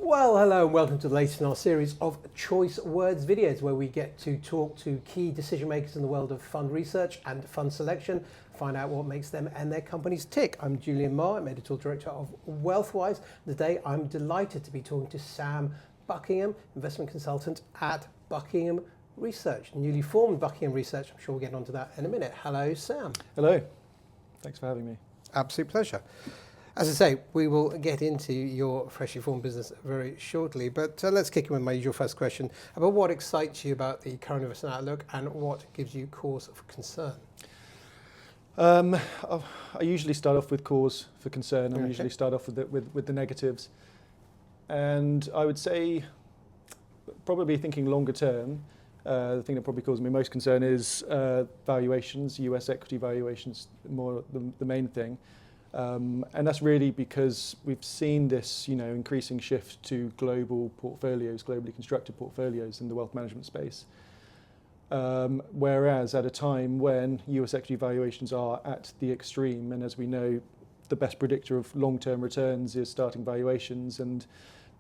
Well, hello and welcome to the latest in our series of Choice Words videos, where we get to talk to key decision makers in the world of fund research and fund selection, find out what makes them and their companies tick. I'm Julian Marr, I'm Editorial Director of Wealthwise. Today I'm delighted to be talking to Sam Buckingham, investment consultant at Buckingham Research, newly formed Buckingham Research. I'm sure we'll get onto that in a minute. Hello, Sam. Hello. Thanks for having me. Absolute pleasure. As I say, we will get into your freshly formed business very shortly, but let's kick in with my usual first question about what excites you about the current investment outlook and what gives you cause for concern. I usually start off with cause for concern. I usually start off with the negatives. And I would say, probably thinking longer term, the thing that probably causes me most concern is valuations, US equity valuations, more the main thing. And that's really because we've seen this, increasing shift to global portfolios, globally constructed portfolios in the wealth management space. Whereas at a time when US equity valuations are at the extreme, and as we know, the best predictor of long-term returns is starting valuations, and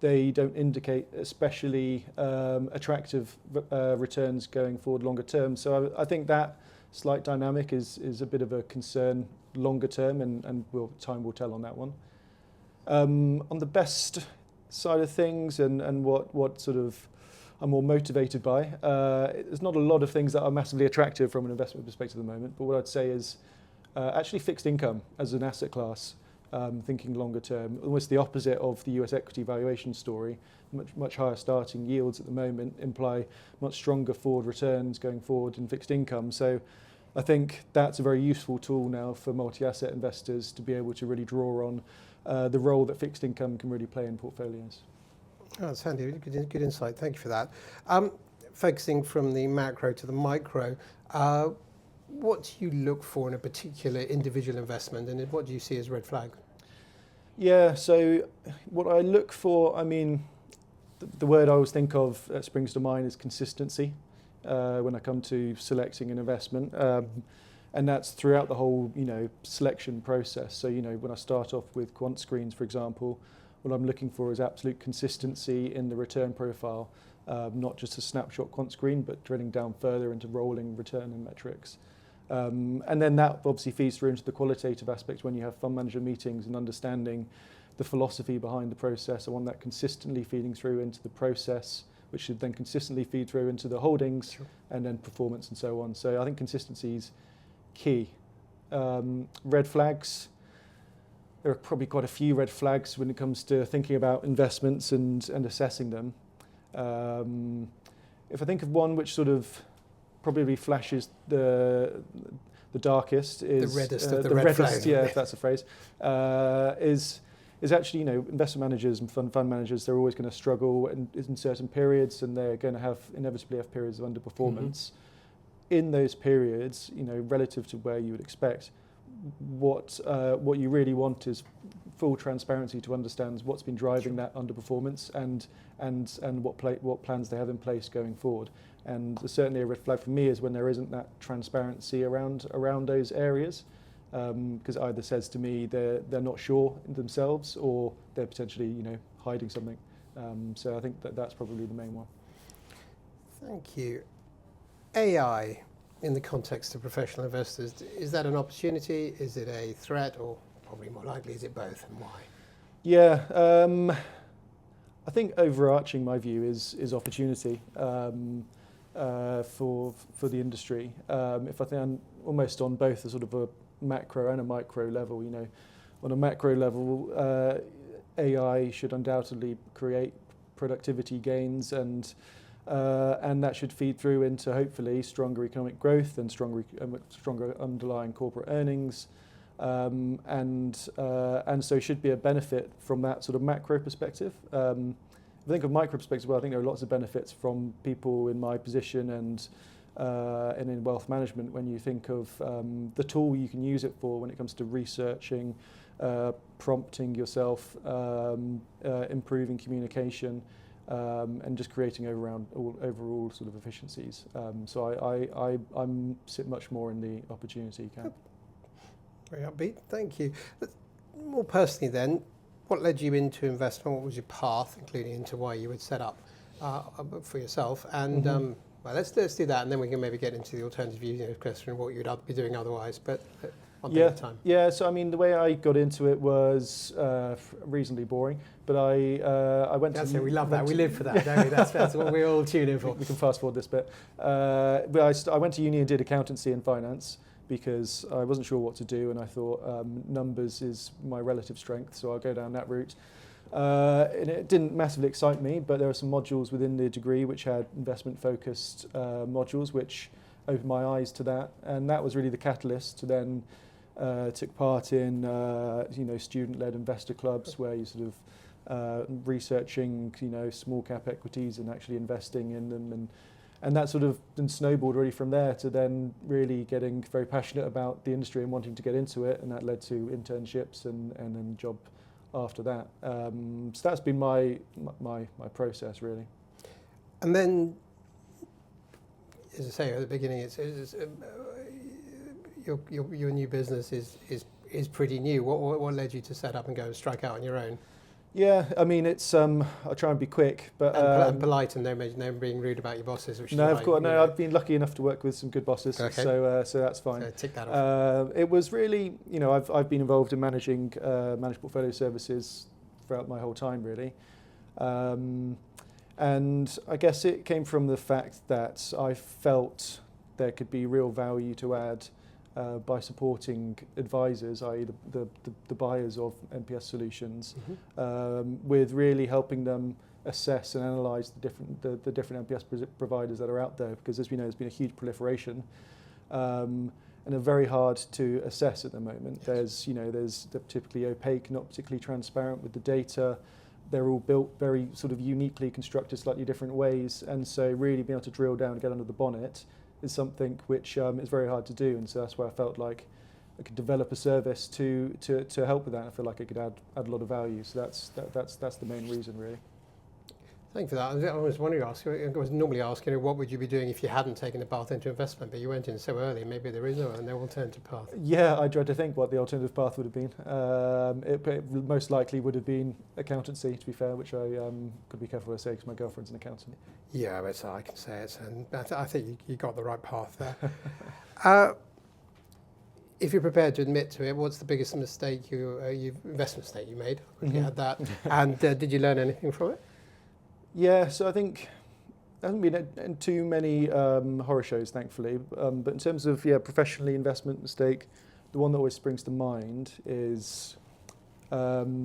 they don't indicate especially attractive returns going forward longer term. So I think that slight dynamic is a bit of a concern longer term, and time will tell on that one. On the best side of things, and what sort of I'm more motivated by, there's not a lot of things that are massively attractive from an investment perspective at the moment, but what I'd say is actually fixed income as an asset class, thinking longer term, almost the opposite of the US equity valuation story. Much higher starting yields at the moment imply much stronger forward returns going forward in fixed income. So I think that's a very useful tool now for multi-asset investors to be able to really draw on the role that fixed income can really play in portfolios. Oh, that's handy. Good insight. Thank you for that. Focusing from the macro to the micro, what do you look for in a particular individual investment, and what do you see as red flag? Yeah, so what I look for, the word I always think of that springs to mind is consistency. When I come to selecting an investment, and that's throughout the whole, selection process. So, when I start off with quant screens, for example, what I'm looking for is absolute consistency in the return profile, not just a snapshot quant screen, but drilling down further into rolling return and metrics. And then that obviously feeds through into the qualitative aspect when you have fund manager meetings and understanding the philosophy behind the process. I want that consistently feeding through into the process, which should then consistently feed through into the holdings. Sure. And then performance and so on. So I think consistency is key. Red flags, there are probably quite a few red flags when it comes to thinking about investments and assessing them. If I think of one which sort of probably flashes the darkest is the reddest of the red flags. Yeah, if that's a phrase, is actually, investment managers and fund managers, they're always going to struggle in certain periods, and they're going to inevitably have periods of underperformance. Mm-hmm. In those periods, relative to where you would expect, what you really want is full transparency to understand what's been driving that underperformance and what plans they have in place going forward. And certainly a red flag for me is when there isn't that transparency around those areas. Because it either says to me they're not sure themselves, or they're potentially hiding something. So I think that's probably the main one. Thank you. AI in the context of professional investors, is that an opportunity? Is it a threat, or probably more likely is it both, and why? Yeah, I think overarching my view is opportunity for the industry. If I think almost on both a sort of a macro and a micro level, on a macro level, AI should undoubtedly create productivity gains, and that should feed through into hopefully stronger economic growth and stronger underlying corporate earnings, and so should be a benefit from that sort of macro perspective. If I think of micro perspective, well, I think there are lots of benefits from people in my position and in wealth management when you think of the tool you can use it for when it comes to researching, prompting yourself, improving communication, and just creating overall sort of efficiencies. So I sit much more in the opportunity camp. Very upbeat, thank you. More personally then, what led you into investment? What was your path, including into why you would set up for yourself? And well, let's do that, and then we can maybe get into the alternative view question, what you'd be doing otherwise. But one thing at a time. Yeah. So I mean, the way I got into it was reasonably boring. But I went That's to. it. We love that. We live for that, don't we? That's what we all tune in for. We can fast forward this bit. But I went to uni and did accountancy and finance because I wasn't sure what to do, and I thought numbers is my relative strength, so I'll go down that route. And it didn't massively excite me, but there are some modules within the degree which had investment-focused modules, which opened my eyes to that, and that was really the catalyst to then took part in student-led investor clubs where you sort of researching small cap equities and actually investing in them, and that sort of then snowballed really from there to then really getting very passionate about the industry and wanting to get into it, and that led to internships and then job after that. So that's been my process really. And then, as I say at the beginning, your new business is pretty new. What led you to set up and go and strike out on your own? Yeah, I mean it's I'll try and be quick, but and polite, and no being rude about your bosses. Which no, is of course, no. I've been lucky enough to work with some good bosses, okay. so that's fine. So tick that off. It was really, I've been involved in managing managed portfolio services throughout my whole time, really, and I guess it came from the fact that I felt there could be real value to add by supporting advisors, i.e. the buyers of MPS solutions, with really helping them assess and analyse the different MPS providers that are out there, because as we know there's been a huge proliferation and are very hard to assess at the moment. Yes. They're typically opaque, not particularly transparent with the data. They're all built very sort of uniquely constructed, slightly different ways, and so really being able to drill down and get under the bonnet is something which is very hard to do, and so that's where I felt like I could develop a service to help with that. I feel like I could add a lot of value. So that's the main reason, really. Thank you for that. I was wondering, I was normally asking, what would you be doing if you hadn't taken the path into investment, but you went in so early, maybe there is no alternative path. Yeah, I dread to think what the alternative path would have been. It most likely would have been accountancy, to be fair, which I could be careful to say because my girlfriend's an accountant. Yeah, but I can say it, and I think you got the right path there. If you're prepared to admit to it, what's the biggest mistake investment mistake you made? You had that, and did you learn anything from it? Yeah, so I think there hasn't been in too many horror shows, thankfully. But in terms of professionally investment mistake, the one that always springs to mind is a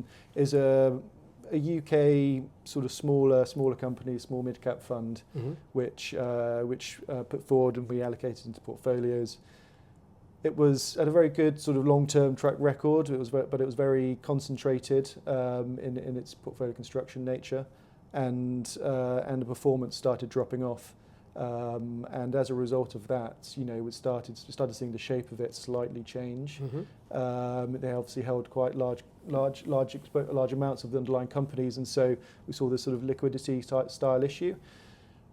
UK sort of smaller company, small mid-cap fund, which put forward and we allocated into portfolios. It was at a very good sort of long-term track record. But it was very concentrated in its portfolio construction nature. And the performance started dropping off, and as a result of that, we started seeing the shape of it slightly change. They obviously held quite large amounts of the underlying companies, and so we saw this sort of liquidity style issue.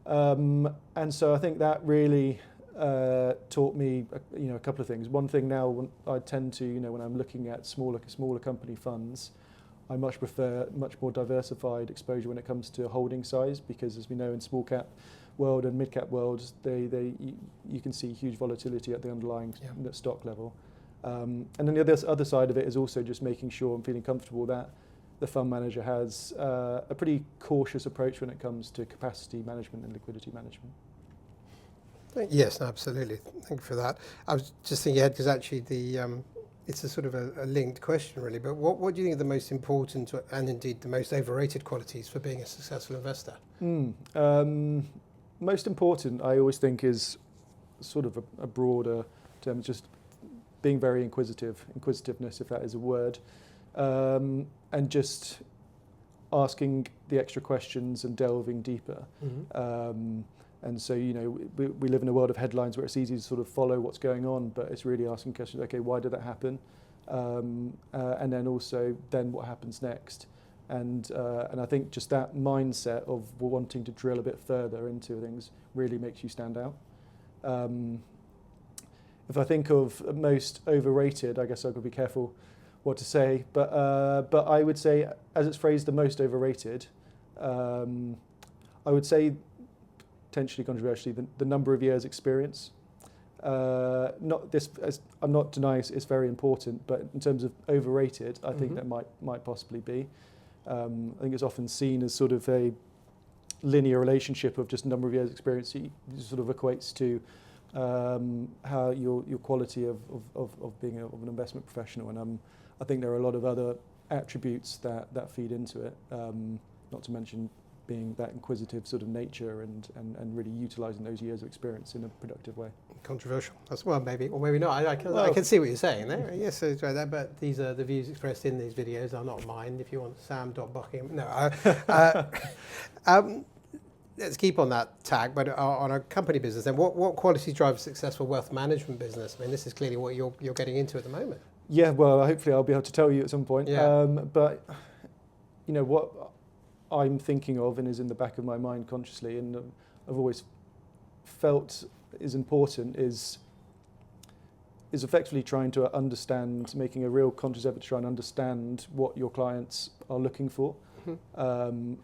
And so I think that really taught me a couple of things. One thing now, I tend to when I'm looking at smaller company funds, I much prefer much more diversified exposure when it comes to holding size, because as we know in small cap world and mid cap world, you can see huge volatility at the underlying stock level. And then the other side of it is also just making sure I'm feeling comfortable that the fund manager has a pretty cautious approach when it comes to capacity management and liquidity management. Yes, absolutely. Thank you for that. I was just thinking ahead because actually it's a sort of a linked question, really, but what do you think are the most important and indeed the most overrated qualities for being a successful investor? Most important, I always think, is sort of a broader term, just being very inquisitiveness, if that is a word, and just asking the extra questions and delving deeper. And so, we live in a world of headlines where it's easy to sort of follow what's going on, but it's really asking questions, okay, why did that happen? And then also, then what happens next? And I think just that mindset of wanting to drill a bit further into things really makes you stand out. If I think of most overrated, I guess I've got to be careful what to say, but I would say, as it's phrased, the most overrated. I would say, potentially controversially, the number of years experience. Not this. I'm not denying it's very important, but in terms of overrated, I think that might possibly be. I think it's often seen as sort of a linear relationship of just number of years experience. It sort of equates to how your quality of being of an investment professional, and I think there are a lot of other attributes that feed into it. Not to mention being that inquisitive sort of nature and really utilising those years of experience in a productive way. Controversial. That's, well, maybe, or maybe not. I can see what you're saying there. Yes, so it's right there, but these are the views expressed in these videos are not mine. If you want Sam.Buckingham, no. Let's keep on that tag, but on a company business, then what qualities drive a successful wealth management business? I mean, this is clearly what you're getting into at the moment. Yeah, well, hopefully I'll be able to tell you at some point. Yeah. But you know what I'm thinking of and is in the back of my mind consciously, and I've always felt is important, is effectively trying to understand, making a real conscious effort to try and understand what your clients are looking for,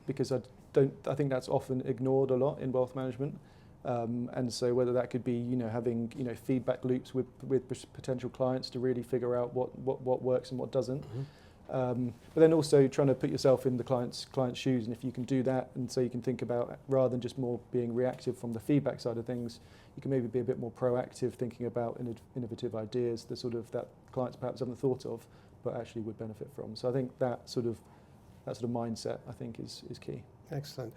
because I think that's often ignored a lot in wealth management, and so whether that could be having feedback loops with potential clients to really figure out what works and what doesn't. But then also trying to put yourself in the client's shoes, and if you can do that, and so you can think about, rather than just more being reactive from the feedback side of things, you can maybe be a bit more proactive, thinking about innovative ideas that clients perhaps haven't thought of, but actually would benefit from. So I think that sort of mindset, I think, is key. Excellent.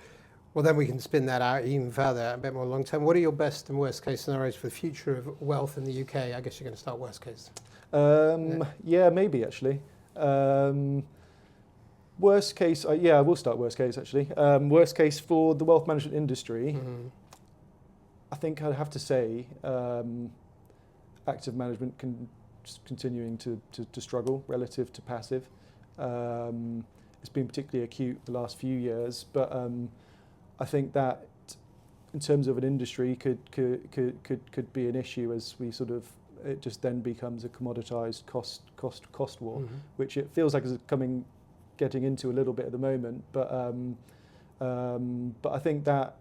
Well, then we can spin that out even further, a bit more long term. What are your best and worst case scenarios for the future of wealth in the UK? I guess you're going to start worst case. Yeah, maybe actually. Worst case, I will start worst case actually. Worst case for the wealth management industry, I think I'd have to say active management continuing to struggle relative to passive. It's been particularly acute the last few years, but I think that in terms of an industry could be an issue as we sort of, it just then becomes a commoditized cost war, which it feels like is getting into a little bit at the moment. But I think that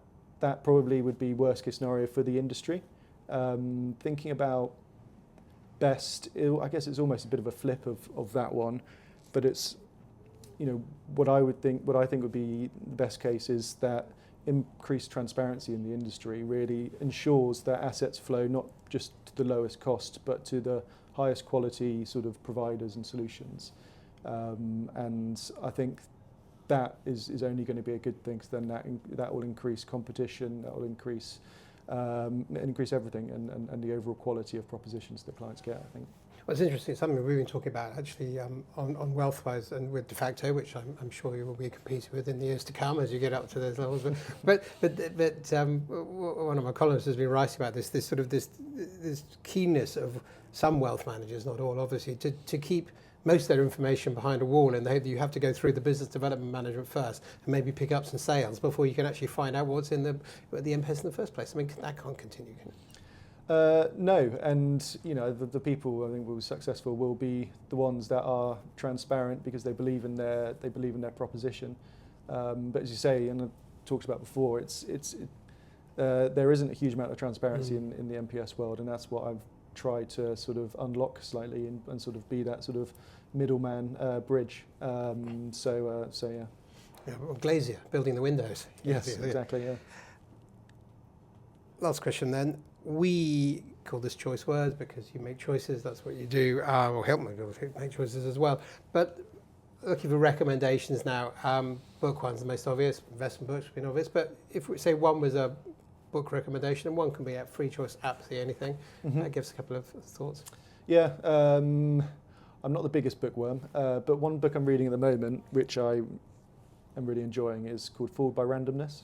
probably would be worst case scenario for the industry. Thinking about best, I guess it's almost a bit of a flip of that one, but it's what I think would be the best case is that increased transparency in the industry really ensures that assets flow not just to the lowest cost, but to the highest quality sort of providers and solutions. And I think that is only going to be a good thing, because then that will increase competition, that will increase everything, and the overall quality of propositions that clients get, I think. Well, it's interesting. It's something we've been talking about actually on Wealthwise and with De facto, which I'm sure you will be competing with in the years to come as you get up to those levels. But one of my columnists has been writing about this sort of this keenness of some wealth managers, not all obviously, to keep most of their information behind a wall, and you have to go through the business development management first and maybe pick up some sales before you can actually find out what's in the MPES in the first place. I mean, that can't continue, can it? No, and the people I think will be successful will be the ones that are transparent because they believe in their proposition. But as you say, and I talked about before, there isn't a huge amount of transparency in the MPS world, and that's what I've tried to sort of unlock slightly and sort of be that sort of middleman bridge. So yeah. Yeah, well, Glazier building the windows. Yes, exactly. Yeah. Last question then. We call this choice words because you make choices, that's what you do, or help make choices as well. But looking for recommendations now, book one's the most obvious, investment books have been obvious, but if we say one was a book recommendation and one can be a free choice, absolutely anything, give us a couple of thoughts. Yeah, I'm not the biggest bookworm, but one book I'm reading at the moment, which I am really enjoying, is called Fooled by Randomness.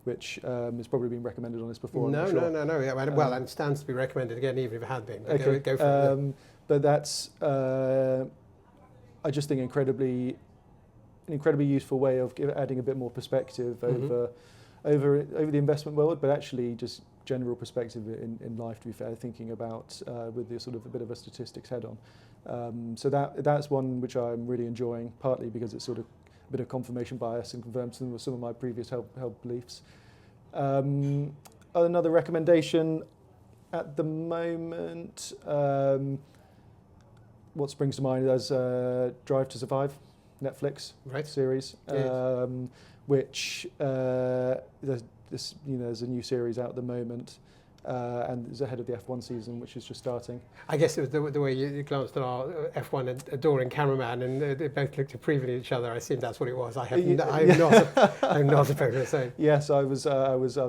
Which has probably been recommended on this before. No. Yeah, well, and stands to be recommended again, even if it had been. Okay. Go for it. But that's, I just think, an incredibly useful way of adding a bit more perspective over the investment world, but actually just general perspective in life. To be fair, thinking about with the sort of a bit of a statistics head on. So that's one which I'm really enjoying, partly because it's sort of a bit of confirmation bias and confirms some of my previous held beliefs. Another recommendation at the moment, what springs to mind as Drive to Survive, Netflix series, which there's a new series out at the moment, and is ahead of the F1 season, which is just starting. I guess it was the way you glanced at our F1 adoring cameraman, and they both looked approvingly at each other. I assume that's what it was. I'm not supposed to say. Yes, I was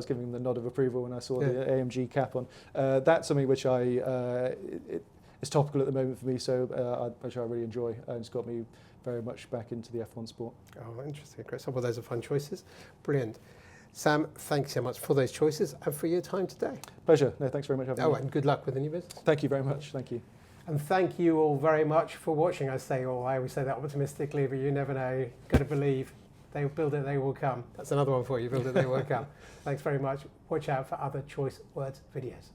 giving them the nod of approval when I saw the AMG cap on. That's something which it's topical at the moment for me, so which I really enjoy, and it's got me very much back into the F1 sport. Oh, interesting, Chris. Well, those are fun choices. Brilliant. Sam, thanks so much for those choices and for your time today. Pleasure. No, thanks very much for having me. And good luck with the new business. Thank you very much. Thank you. And thank you all very much for watching. I always say that optimistically, but you never know. You've got to believe. They build it, they will come. That's another one for you. Build it, they will come. Thanks very much. Watch out for other Choice Words videos.